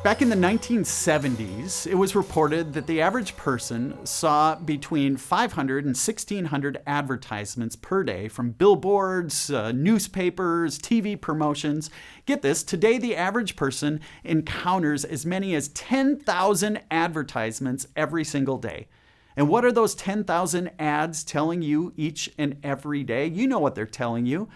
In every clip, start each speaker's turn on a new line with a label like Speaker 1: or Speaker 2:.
Speaker 1: Back in the 1970s, it was reported that the average person saw between 500 and 1,600 advertisements per day from billboards, newspapers, TV promotions. Get this, today the average person encounters as many as 10,000 advertisements every single day. And what are those 10,000 ads telling you each and every day? You know what they're telling you.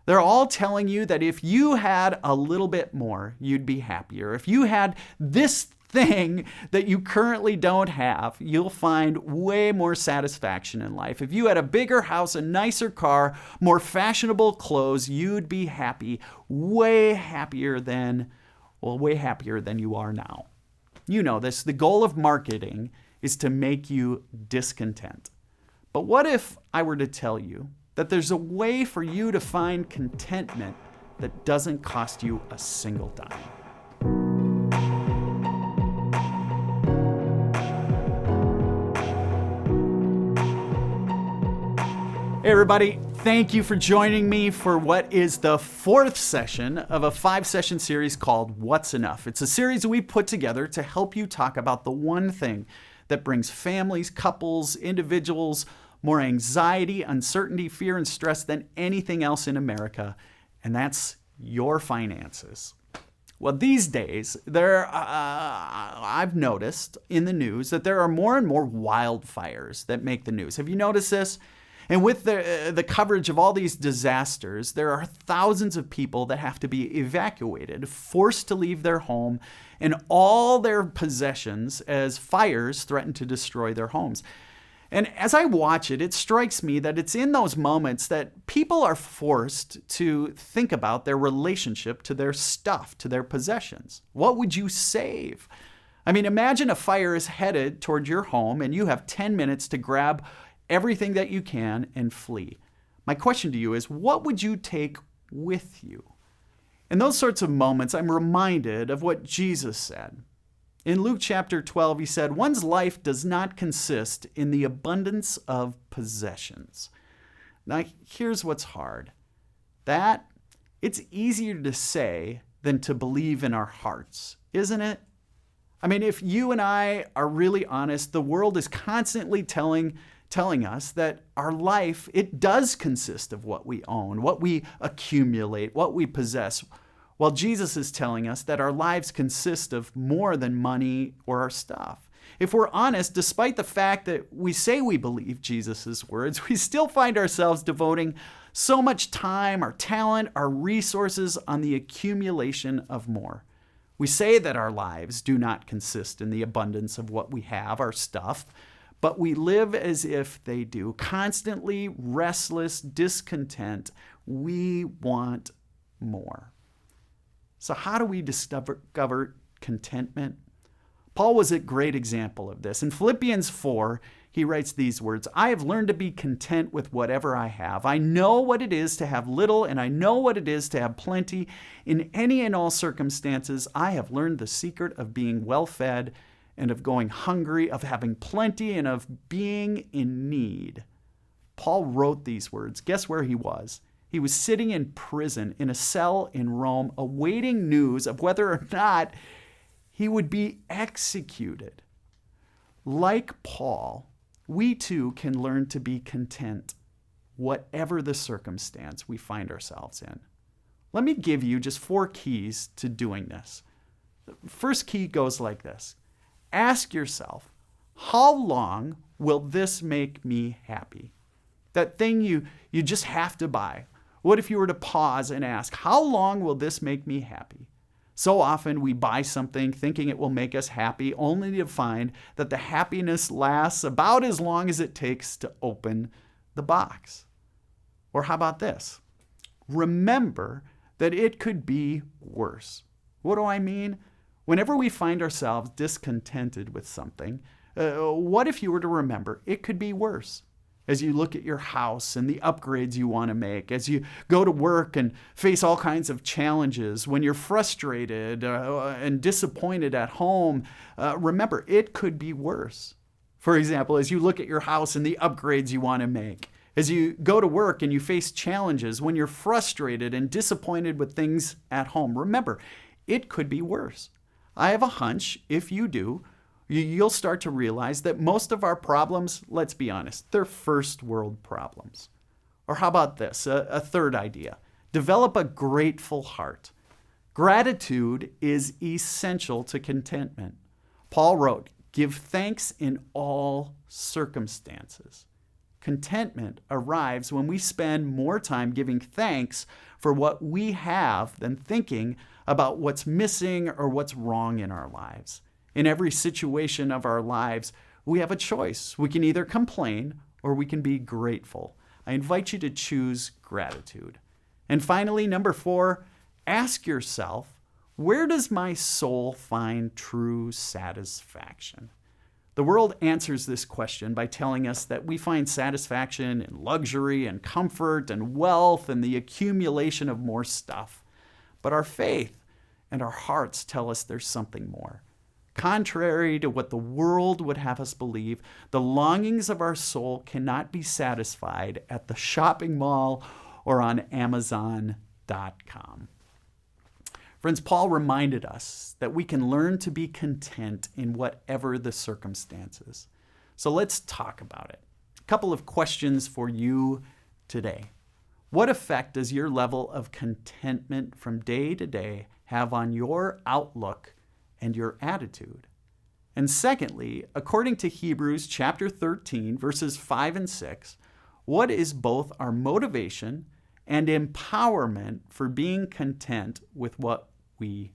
Speaker 1: They're all telling you that if you had a little bit more, you'd be happier. If you had this thing that you currently don't have, you'll find way more satisfaction in life. If you had a bigger house, a nicer car, more fashionable clothes, you'd be happy. Way happier than you are now. You know this. The goal of marketing is to make you discontent. But what if I were to tell you that there's a way for you to find contentment that doesn't cost you a single dime? Hey everybody, thank you for joining me for what is the fourth session of a 5-session series called What's Enough? It's a series we put together to help you talk about the one thing that brings families, couples, individuals more anxiety, uncertainty, fear, and stress than anything else in America, and that's your finances. Well, these days, I've noticed in the news that there are more and more wildfires that make the news. Have you noticed this? And with the coverage of all these disasters, there are thousands of people that have to be evacuated, forced to leave their home and all their possessions as fires threaten to destroy their homes. And as I watch it, it strikes me that it's in those moments that people are forced to think about their relationship to their stuff, to their possessions. What would you save? I mean, imagine a fire is headed toward your home and you have 10 minutes to grab everything that you can and flee. My question to you is, what would you take with you? In those sorts of moments, I'm reminded of what Jesus said. In Luke chapter 12, he said, "One's life does not consist in the abundance of possessions." Now, here's what's hard. That it's easier to say than to believe in our hearts, isn't it? I mean, if you and I are really honest, the world is constantly telling us that our life, it does consist of what we own, what we accumulate, what we possess. While Jesus is telling us that our lives consist of more than money or our stuff. If we're honest, despite the fact that we say we believe Jesus' words, we still find ourselves devoting so much time, our talent, our resources on the accumulation of more. We say that our lives do not consist in the abundance of what we have, our stuff, but we live as if they do. Constantly restless, discontent. We want more. So how do we discover contentment? Paul was a great example of this. In Philippians 4, he writes these words, "I have learned to be content with whatever I have. I know what it is to have little, and I know what it is to have plenty. In any and all circumstances, I have learned the secret of being well-fed and of going hungry, of having plenty, and of being in need." Paul wrote these words. Guess where he was? He was sitting in prison in a cell in Rome, awaiting news of whether or not he would be executed. Like Paul, we too can learn to be content, whatever the circumstance we find ourselves in. Let me give you just 4 keys to doing this. The first key goes like this. Ask yourself, how long will this make me happy? That thing you just have to buy. What if you were to pause and ask, how long will this make me happy? So often we buy something thinking it will make us happy, only to find that the happiness lasts about as long as it takes to open the box. Or how about this? Remember that it could be worse. What do I mean? Whenever we find ourselves discontented with something, what if you were to remember it could be worse? As you look at your house and the upgrades you want to make, as you go to work and face all kinds of challenges, when you're frustrated and disappointed at home, remember, it could be worse. For example, as you look at your house and the upgrades you want to make, as you go to work and you face challenges, when you're frustrated and disappointed with things at home, remember, it could be worse. I have a hunch, if you do, you'll start to realize that most of our problems, let's be honest, they're first world problems. Or how about this, a third idea? Develop a grateful heart. Gratitude is essential to contentment. Paul wrote, "Give thanks in all circumstances." Contentment arrives when we spend more time giving thanks for what we have than thinking about what's missing or what's wrong in our lives. In every situation of our lives, we have a choice. We can either complain or we can be grateful. I invite you to choose gratitude. And finally, number 4, ask yourself, where does my soul find true satisfaction? The world answers this question by telling us that we find satisfaction in luxury and comfort and wealth and the accumulation of more stuff. But our faith and our hearts tell us there's something more. Contrary to what the world would have us believe, the longings of our soul cannot be satisfied at the shopping mall or on Amazon.com. Friends, Paul reminded us that we can learn to be content in whatever the circumstances. So let's talk about it. A couple of questions for you today. What effect does your level of contentment from day to day have on your outlook and your attitude? And secondly, according to Hebrews chapter 13, verses 5 and 6, what is both our motivation and empowerment for being content with what we